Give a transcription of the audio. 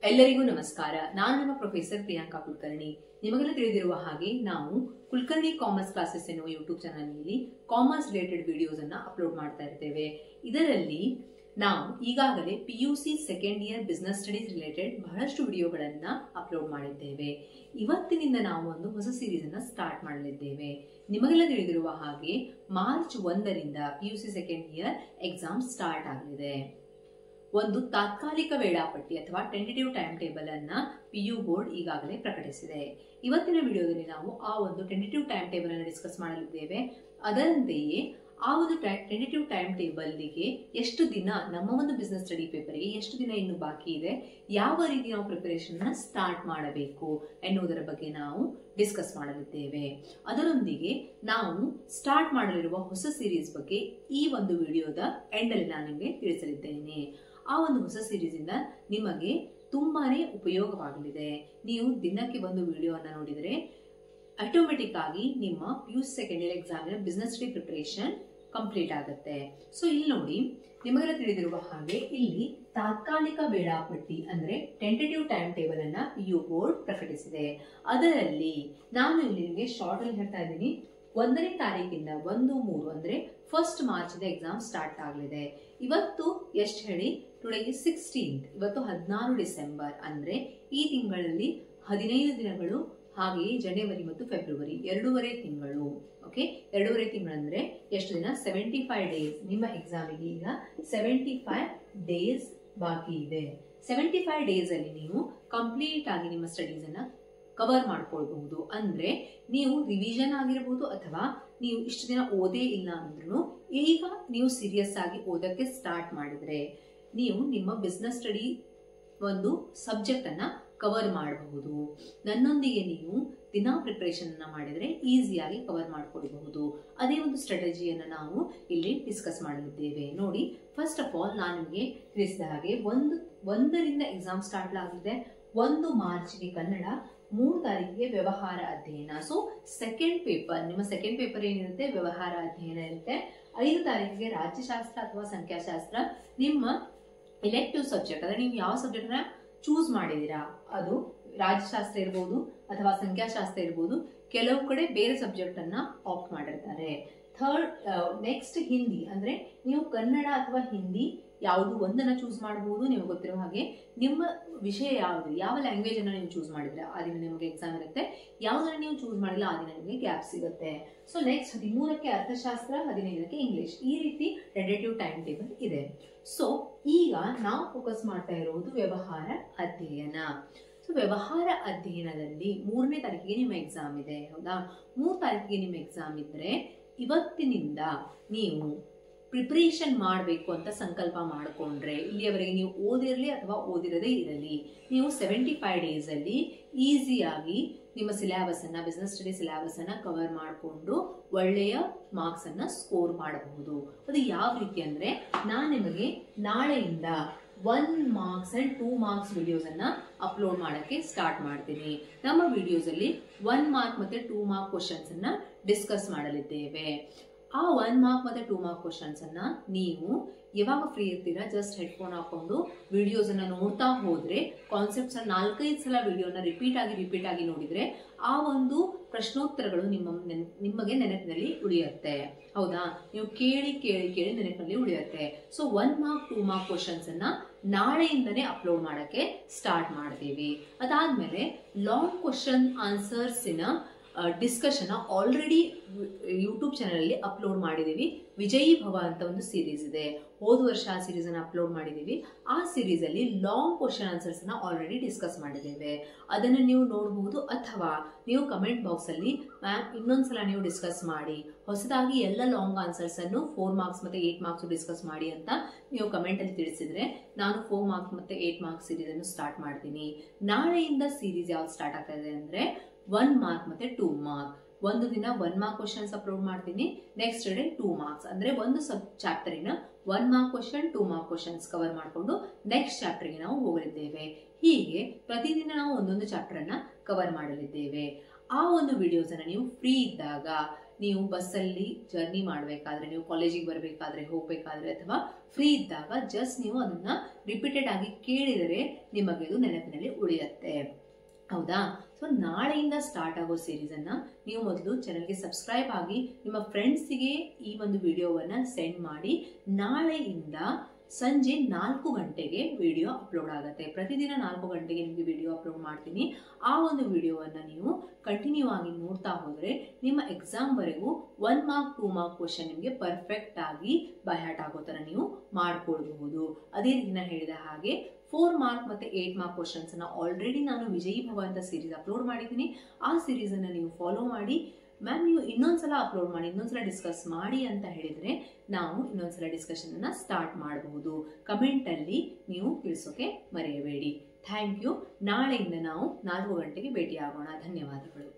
ಎಲ್ಲರಿಗೂ ನಮಸ್ಕಾರ. ನಾನು ನಿಮ್ಮ ಪ್ರೊಫೆಸರ್ ಪ್ರಿಯಾಂಕಾ ಕುಲಕರ್ಣಿ. ನಿಮಗೆಲ್ಲ ತಿಳಿದಿರುವ ಹಾಗೆ ನಾವು ಕುಲಕರ್ಣಿ ಕಾಮರ್ಸ್ ಕ್ಲಾಸಸ್ ಎನ್ನುವ ಯೂಟ್ಯೂಬ್ ಚಾನಲ್ನಲ್ಲಿ ಕಾಮರ್ಸ್ ರಿಲೇಟೆಡ್ ವಿಡಿಯೋಸ್ ಅನ್ನ ಅಪ್ಲೋಡ್ ಮಾಡ್ತಾ ಇರ್ತೇವೆ. ಇದರಲ್ಲಿ ನಾವು ಈಗಾಗಲೇ PUC second year business studies related ಬಹಳಷ್ಟು ವಿಡಿಯೋಗಳನ್ನ ಅಪ್ಲೋಡ್ ಮಾಡಿದ್ದೇವೆ. ಇವತ್ತಿನಿಂದ ನಾವು ಒಂದು ಹೊಸ ಸೀರೀಸ್ ಅನ್ನ ಸ್ಟಾರ್ಟ್ ಮಾಡಲಿದ್ದೇವೆ. ನಿಮಗೆಲ್ಲ ತಿಳಿದಿರುವ ಹಾಗೆ ಮಾರ್ಚ್ 1ರಿಂದ PUC second year exam start ಆಗಲಿದೆ. ಒಂದು ತಾತ್ಕಾಲಿಕ ವೇಳಾಪಟ್ಟಿ ಅಥವಾ ಟೆಂಟೇಟಿವ್ ಟೈಮ್ ಟೇಬಲ್ ಅನ್ನ PU ಬೋರ್ಡ್ ಈಗಾಗಲೇ ಪ್ರಕಟಿಸಿದೆ. ಇವತ್ತಿನ ವಿಡಿಯೋದಲ್ಲಿ ನಾವು ಆ ಒಂದು ಟೆಂಟೇಟಿವ್ ಟೈಮ್ ಟೇಬಲ್ ಅನ್ನು ಡಿಸ್ಕಸ್ ಮಾಡಲಿದ್ದೇವೆ. ಅದರಂತೆಯೇ ಆ ಒಂದು ಟೆಂಟೇಟಿವ್ ಟೈಮ್ ಟೇಬಲ್ಗೆ ಎಷ್ಟು ದಿನ, ನಮ್ಮ ಒಂದು ಬಿಸ್ನೆಸ್ ಸ್ಟಡಿ ಪೇಪರ್ಗೆ ಎಷ್ಟು ದಿನ ಇನ್ನು ಬಾಕಿ ಇದೆ, ಯಾವ ರೀತಿ ನಾವು ಪ್ರಿಪರೇಷನ್ ಸ್ಟಾರ್ಟ್ ಮಾಡಬೇಕು ಎನ್ನುವುದರ ಬಗ್ಗೆ ನಾವು ಡಿಸ್ಕಸ್ ಮಾಡಲಿದ್ದೇವೆ. ಅದರೊಂದಿಗೆ ನಾವು ಸ್ಟಾರ್ಟ್ ಮಾಡಲಿರುವ ಹೊಸ ಸೀರೀಸ್ ಬಗ್ಗೆ ಈ ಒಂದು ವಿಡಿಯೋದ ಎಂಡಲ್ಲಿ ನಾನು ನಿಮಗೆ ತಿಳಿಸಲಿದ್ದೇನೆ. ಆ ಒಂದು ಹೊಸ ಸೀರೀಸ್ ಇಂದ ನಿಮಗೆ ತುಂಬಾನೇ ಉಪಯೋಗವಾಗಲಿದೆ. ನೀವು ದಿನಕ್ಕೆ ಒಂದು ವಿಡಿಯೋವನ್ನು ನೋಡಿದರೆ ಆಟೋಮೆಟಿಕ್ ಆಗಿ ನಿಮ್ಮ PUC ಸೆಕೆಂಡ್ ಇಯರ್ ಎಕ್ಸಾಮಿನ ಬಿಸ್ನೆಸ್ ಸ್ಟಡಿ ಪ್ರಿಪರೇಷನ್ ಕಂಪ್ಲೀಟ್ ಆಗುತ್ತೆ. ಸೊ ಇಲ್ಲಿ ನೋಡಿ, ನಿಮಗೆಲ್ಲ ತಿಳಿದಿರುವ ಹಾಗೆ ಇಲ್ಲಿ ತಾತ್ಕಾಲಿಕ ವೇಳಾಪಟ್ಟಿ ಅಂದ್ರೆ ಟೆಂಟೇಟಿವ್ ಟೈಮ್ ಟೇಬಲ್ ಅನ್ನ PU ಬೋರ್ಡ್ ಪ್ರಕಟಿಸಿದೆ. ಅದರಲ್ಲಿ ನಾನು ಇಲ್ಲಿ ನಿಮಗೆ ಶಾರ್ಟ್ ಅಲ್ಲಿ ಹೇಳ್ತಾ ಇದ್ದೀನಿ, 1ನೇ ತಾರೀಕಿಂದ 1-3 ಅಂದ್ರೆ 1st ಮಾರ್ಚ್ ಎಕ್ಸಾಮ್ ಸ್ಟಾರ್ಟ್ ಆಗಲಿದೆ. ಇವತ್ತು ಎಷ್ಟು ಹೇಳಿ, ಟುಡೇ 16th, ಇವತ್ತು 16 ಡಿಸೆಂಬರ್ ಅಂದ್ರೆ ಈ ತಿಂಗಳಲ್ಲಿ 15 ದಿನಗಳು, ಹಾಗೆಯೇ ಜನವರಿ ಮತ್ತು ಫೆಬ್ರವರಿ 2.5 ತಿಂಗಳು. ಓಕೆ, 2.5 ತಿಂಗಳಂದ್ರೆ ಎಷ್ಟು ದಿನ? 75 ಡೇಸ್. ನಿಮ್ಮ ಎಕ್ಸಾಮಿಗೆ ಈಗ 75 ಡೇಸ್ ಬಾಕಿ ಇದೆ. 75 ಡೇಸ್ ಅಲ್ಲಿ ನೀವು ಕಂಪ್ಲೀಟ್ ಆಗಿ ನಿಮ್ಮ ಸ್ಟಡೀಸ್ ಅನ್ನ ಕವರ್ ಮಾಡ್ಕೊಳ್ಬಹುದು. ಅಂದ್ರೆ ನೀವು ರಿವಿಷನ್ ಆಗಿರಬಹುದು ಅಥವಾ ನೀವು ಇಷ್ಟು ದಿನ ಓದೇ ಇಲ್ಲ ಅಂದ್ರೂ ಈಗ ನೀವು ಸೀರಿಯಸ್ ಆಗಿ ಓದಕ್ಕೆ ಸ್ಟಾರ್ಟ್ ಮಾಡಿದ್ರೆ ನೀವು ನಿಮ್ಮ ಬಿಸ್ನೆಸ್ ಸ್ಟಡಿ ಒಂದು ಸಬ್ಜೆಕ್ಟ್ ಅನ್ನ ಕವರ್ ಮಾಡಬಹುದು. ನನ್ನೊಂದಿಗೆ ನೀವು ದಿನ ಪ್ರಿಪರೇಷನ್ ಅನ್ನ ಮಾಡಿದ್ರೆ ಈಸಿಯಾಗಿ ಕವರ್ ಮಾಡ್ಕೊಳ್ಬಹುದು. ಅದೇ ಒಂದು ಸ್ಟ್ರಾಟಜಿಯನ್ನು ನಾವು ಇಲ್ಲಿ ಡಿಸ್ಕಸ್ ಮಾಡಲಿದ್ದೇವೆ. ನೋಡಿ, ಫಸ್ಟ್ ಆಫ್ ಆಲ್ ನಾನು ನಿಮಗೆ ತಿಳಿಸಿದ ಹಾಗೆ 1ರಿಂದ ಎಕ್ಸಾಮ್ ಸ್ಟಾರ್ಟ್ ಆಗಲಿದೆ. 1 ಮಾರ್ಚ್ಗೆ ಕನ್ನಡ, 3 ತಾರೀಕಿಗೆ ವ್ಯವಹಾರ ಅಧ್ಯಯನ. ಸೊ ಸೆಕೆಂಡ್ ಪೇಪರ್, ನಿಮ್ಮ ಸೆಕೆಂಡ್ ಪೇಪರ್ ಏನಿರುತ್ತೆ ವ್ಯವಹಾರ ಅಧ್ಯಯನ ಇರುತ್ತೆ. 5 ತಾರೀಕಿಗೆ ರಾಜ್ಯಶಾಸ್ತ್ರ ಅಥವಾ ಸಂಖ್ಯಾಶಾಸ್ತ್ರ, ನಿಮ್ಮ ಎಲೆಕ್ಟಿವ್ ಸಬ್ಜೆಕ್ಟ್. ಅಂದ್ರೆ ನೀವು ಯಾವ ಸಬ್ಜೆಕ್ಟ್ ನ ಚೂಸ್ ಮಾಡಿದೀರಾ, ಅದು ರಾಜ್ಯಶಾಸ್ತ್ರ ಇರ್ಬೋದು ಅಥವಾ ಸಂಖ್ಯಾಶಾಸ್ತ್ರ ಇರ್ಬೋದು. ಕೆಲವು ಕಡೆ ಬೇರೆ ಸಬ್ಜೆಕ್ಟ್ ಅನ್ನ ಆಪ್ಟ್ ಮಾಡಿರ್ತಾರೆ. ನೆಕ್ಸ್ಟ್ ಹಿಂದಿ, ಅಂದ್ರೆ ನೀವು ಕನ್ನಡ ಅಥವಾ ಹಿಂದಿ ಯಾವುದು ಒಂದನ್ನ ಚೂಸ್ ಮಾಡಬಹುದು. ನಿಮಗೆ ಗೊತ್ತಿರೋ ಹಾಗೆ ನಿಮ್ಮ ವಿಷಯ ಯಾವುದು, ಯಾವ ಲ್ಯಾಂಗ್ವೇಜ್ ಅನ್ನ ನೀವು ಚೂಸ್ ಮಾಡಿದ್ರೆ ಆ ದಿನ ನಿಮಗೆ ಎಕ್ಸಾಮ್ ಇರುತ್ತೆ. ಯಾವ್ದನ್ನ ನೀವು ಚೂಸ್ ಮಾಡಿಲ್ಲ ಆ ದಿನ ನಿಮಗೆ ಗ್ಯಾಪ್ ಸಿಗುತ್ತೆ. ಸೊ ನೆಕ್ಸ್ಟ್ 13ಕ್ಕೆ ಅರ್ಥಶಾಸ್ತ್ರ, 15ಕ್ಕೆ ಇಂಗ್ಲಿಷ್. ಈ ರೀತಿ ಟೆಂಟೇಟಿವ್ ಟೈಮ್ ಟೇಬಲ್ ಇದೆ. ಸೊ ಈಗ ನಾವು ಫೋಕಸ್ ಮಾಡ್ತಾ ಇರುವುದು ವ್ಯವಹಾರ ಅಧ್ಯಯನ. ಸೊ ವ್ಯವಹಾರ ಅಧ್ಯಯನದಲ್ಲಿ 3ನೇ ತಾರೀಕಿಗೆ ನಿಮ್ಮ ಎಕ್ಸಾಮ್ ಇದೆ, ಹೌದಾ? 3 ತಾರೀಕಿಗೆ ನಿಮ್ಮ ಎಕ್ಸಾಮ್ ಇದ್ರೆ ಇವತ್ತಿನಿಂದ ನೀವು ಪ್ರಿಪರೇಷನ್ ಮಾಡಬೇಕು ಅಂತ ಸಂಕಲ್ಪ ಮಾಡಿಕೊಂಡ್ರೆ, ಇಲ್ಲಿಯವರೆಗೆ ನೀವು ಓದಿರಲಿ ಅಥವಾ ಓದಿರದೇ ಇರಲಿ, ನೀವು 75 ಡೇಸ್ ಅಲ್ಲಿ ಈಸಿಯಾಗಿ ನಿಮ್ಮ ಸಿಲೆಬಸ್ ಅನ್ನ, ಬಿಸ್ನೆಸ್ ಸ್ಟಡಿ ಸಿಲೆಬಸ್ ಅನ್ನ ಕವರ್ ಮಾಡಿಕೊಂಡು ಒಳ್ಳೆಯ ಮಾರ್ಕ್ಸ್ ಅನ್ನ ಸ್ಕೋರ್ ಮಾಡಬಹುದು. ಅದು ಯಾವ ರೀತಿ ಅಂದ್ರೆ, ನಾನು ನಿಮಗೆ ನಾಳೆಯಿಂದ 1 ಮಾರ್ಕ್ಸ್ ಅಂಡ್ 2 ಮಾರ್ಕ್ಸ್ ವಿಡಿಯೋಸ್ ಅನ್ನ ಅಪ್ಲೋಡ್ ಮಾಡಕ್ಕೆ ಸ್ಟಾರ್ಟ್ ಮಾಡ್ತೀನಿ. ನಮ್ಮ ವಿಡಿಯೋಸ್ ಅಲ್ಲಿ 1 ಮಾರ್ಕ್ ಮತ್ತೆ 2 ಮಾರ್ಕ್ ಕ್ವಶನ್ಸ್ ಅನ್ನ ಡಿಸ್ಕಸ್ ಮಾಡಲಿದ್ದೇವೆ. ಆ 1 ಮಾರ್ಕ್ ಮತ್ತೆ 2 ಮಾರ್ಕ್ ಕ್ವಶನ್ಸ್ ಅನ್ನ ನೀವು ಯಾವಾಗ ಫ್ರೀ ಇರ್ತೀರಾ, ಜಸ್ಟ್ ಹೆಡ್ಫೋನ್ ಹಾಕೊಂಡು ವಿಡಿಯೋಸ್ ಅನ್ನ ನೋಡ್ತಾ ಹೋದ್ರೆ, ಕಾನ್ಸೆಪ್ಟ್ಸ್ 4-5 ಸಲ ವಿಡಿಯೋನ ರಿಪೀಟ್ ಆಗಿ ನೋಡಿದ್ರೆ ಆ ಒಂದು ಪ್ರಶ್ನೋತ್ತರಗಳು ನಿಮಗೆ ನೆನಪಿನಲ್ಲಿ ಉಳಿಯುತ್ತೆ, ಹೌದಾ? ನೀವು ಕೇಳಿ ನೆನಪಿನಲ್ಲಿ ಉಳಿಯುತ್ತೆ. ಸೊ 1 ಮಾರ್ಕ್ 2 ಮಾರ್ಕ್ ಕ್ವಶನ್ಸ್ ಅನ್ನ ನಾಳೆಯಿಂದನೇ ಅಪ್ಲೋಡ್ ಮಾಡಕ್ಕೆ ಸ್ಟಾರ್ಟ್ ಮಾಡ್ತೀವಿ. ಅದಾದ್ಮೇಲೆ ಲಾಂಗ್ ಕ್ವಶನ್ ಆನ್ಸರ್ಸಿನ ಡಿಸ್ಕಷನ್ ಆಲ್ರೆಡಿ ಯೂಟ್ಯೂಬ್ ಚಾನಲ್ ಅಲ್ಲಿ ಅಪ್ಲೋಡ್ ಮಾಡಿದೀವಿ. ವಿಜಯೀ ಭವ ಅಂತ ಒಂದು ಸೀರೀಸ್ ಇದೆ. ಹೋದ ವರ್ಷ ಆ ಸೀರೀಸ್ ಅನ್ನ ಅಪ್ಲೋಡ್ ಮಾಡಿದೀವಿ. ಆ ಸೀರೀಸ್ ಅಲ್ಲಿ ಲಾಂಗ್ ಕ್ವಶನ್ ಆನ್ಸರ್ಸ್ ನ ಆಲ್ರೆಡಿ ಡಿಸ್ಕಸ್ ಮಾಡಿದ್ದೇವೆ. ಅದನ್ನ ನೀವು ನೋಡಬಹುದು, ಅಥವಾ ನೀವು ಕಮೆಂಟ್ ಬಾಕ್ಸ್ ಅಲ್ಲಿ ಮ್ಯಾಮ್ ಇನ್ನೊಂದ್ಸಲ ನೀವು ಡಿಸ್ಕಸ್ ಮಾಡಿ, ಹೊಸದಾಗಿ ಎಲ್ಲ ಲಾಂಗ್ ಆನ್ಸರ್ಸ್ ಅನ್ನು 4 ಮಾರ್ಕ್ಸ್ ಮತ್ತೆ 8 ಮಾರ್ಕ್ಸ್ ಡಿಸ್ಕಸ್ ಮಾಡಿ ಅಂತ ನೀವು ಕಮೆಂಟ್ ಅಲ್ಲಿ ತಿಳಿಸಿದ್ರೆ ನಾನು 4 ಮಾರ್ಕ್ಸ್ ಮತ್ತೆ 8 ಮಾರ್ಕ್ಸ್ ಸೀರೀಸ್ ಅನ್ನು ಸ್ಟಾರ್ಟ್ ಮಾಡ್ತೀನಿ. ನಾಳೆಯಿಂದ ಸೀರೀಸ್ ಯಾವ್ದು ಸ್ಟಾರ್ಟ್ ಆಗ್ತಾ ಇದೆ ಅಂದ್ರೆ 1 ಮಾರ್ಕ್ ಮತ್ತೆ 2 ಮಾರ್ಕ್. ಒಂದು ದಿನ 1 ಮಾರ್ಕ್ ಕ್ವಶನ್ಸ್ ಅಪ್ಲೋಡ್ ಮಾಡ್ತೀನಿ, ನೆಕ್ಸ್ಟ್ ಡೇ 2 ಮಾರ್ಕ್ಸ್. ಅಂದ್ರೆ ಒಂದು ಚಾಪ್ಟರಿನ 1 mark question 2 mark questions cover ಮಾಡಿಕೊಂಡು ನೆಕ್ಸ್ಟ್ ಚಾಪ್ಟರ್ಗೆ ನಾವು ಹೋಗಲಿದ್ದೇವೆ. ಹೀಗೆ ಪ್ರತಿದಿನ ನಾವು ಒಂದೊಂದು ಚಾಪ್ಟರ್ ಅನ್ನ ಕವರ್ ಮಾಡಲಿದ್ದೇವೆ. ಆ ಒಂದು ವಿಡಿಯೋಸ್ ಅನ್ನ ನೀವು ಫ್ರೀ ಇದ್ದಾಗ ನೀವು ಬಸ್ಸಲ್ಲಿ ಜರ್ನಿ ಮಾಡಬೇಕಾದ್ರೆ, ನೀವು ಕಾಲೇಜಿಗೆ ಬರಬೇಕಾದ್ರೆ, ಹೋಗಬೇಕಾದ್ರೆ ಅಥವಾ ಫ್ರೀ ಇದ್ದಾಗ ಜಸ್ಟ್ ನೀವು ಅದನ್ನ ರಿಪೀಟೆಡ್ ಆಗಿ ಕೇಳಿದರೆ ನಿಮಗೆ ಅದು ನೆನಪಿನಲ್ಲಿ ಉಳಿಯುತ್ತೆ. ಹೌದಾ? ಸೊ ನಾಳೆಯಿಂದ ಸ್ಟಾರ್ಟ್ ಆಗೋ ಸೀರೀಸ್ ಅನ್ನ ನೀವು ಮೊದಲು ಚಾನೆಲ್ಗೆ ಸಬ್ಸ್ಕ್ರೈಬ್ ಆಗಿ ನಿಮ್ಮ ಫ್ರೆಂಡ್ಸಿಗೆ ಈ ಒಂದು ವಿಡಿಯೋವನ್ನ ಸೆಂಡ್ ಮಾಡಿ. ನಾಳೆಯಿಂದ ಸಂಜೆ 4 ಗಂಟೆಗೆ ವಿಡಿಯೋ ಅಪ್ಲೋಡ್ ಆಗುತ್ತೆ. ಪ್ರತಿದಿನ 4 ಗಂಟೆಗೆ ನಿಮಗೆ ವಿಡಿಯೋ ಅಪ್ಲೋಡ್ ಮಾಡ್ತೀನಿ. ಆ ಒಂದು ವಿಡಿಯೋವನ್ನ ನೀವು ಕಂಟಿನ್ಯೂ ಆಗಿ ನೋಡ್ತಾ ಹೋದರೆ ನಿಮ್ಮ ಎಕ್ಸಾಮ್ ವರೆಗೂ 1 ಮಾರ್ಕ್ 2 ಮಾರ್ಕ್ ಕ್ವಶನ್ ನಿಮಗೆ ಪರ್ಫೆಕ್ಟ್ ಆಗಿ ಬೈ ಹಾರ್ಟ್ ಆಗೋ ತರ ನೀವು ಮಾಡ್ಕೊಳ್ಬಹುದು. ಅದೇ ರೀತಿ ನಾನು ಹೇಳಿದ ಹಾಗೆ 4 ಮಾರ್ಕ್ ಮತ್ತೆ 8 ಮಾರ್ಕ್ ಕ್ವಶನ್ಸ್ ಅನ್ನ ಆಲ್ರೆಡಿ ನಾನು ವಿಜಯೀ ಭವ ಅಂತ ಸೀರೀಸ್ ಅಪ್ಲೋಡ್ ಮಾಡಿದ್ದೀನಿ. ಆ ಸೀರೀಸ್ ಅನ್ನ ನೀವು ಫಾಲೋ ಮಾಡಿ. ಮ್ಯಾಮ್ ನೀವು ಇನ್ನೊಂದ್ಸಲ ಅಪ್ಲೋಡ್ ಮಾಡಿ, ಇನ್ನೊಂದ್ಸಲ ಡಿಸ್ಕಸ್ ಮಾಡಿ ಅಂತ ಹೇಳಿದ್ರೆ ನಾವು ಇನ್ನೊಂದ್ಸಲ ಡಿಸ್ಕಷನ್ ಅನ್ನ ಸ್ಟಾರ್ಟ್ ಮಾಡಬಹುದು. ಕಮೆಂಟ್ ಅಲ್ಲಿ ನೀವು ತಿಳಿಸೋಕೆ ಮರೆಯಬೇಡಿ. Thank you. ನಾಳೆಯಿಂದ ನಾವು 4 ಗಂಟೆಗೆ ಭೇಟಿ ಆಗೋಣ. ಧನ್ಯವಾದಗಳು.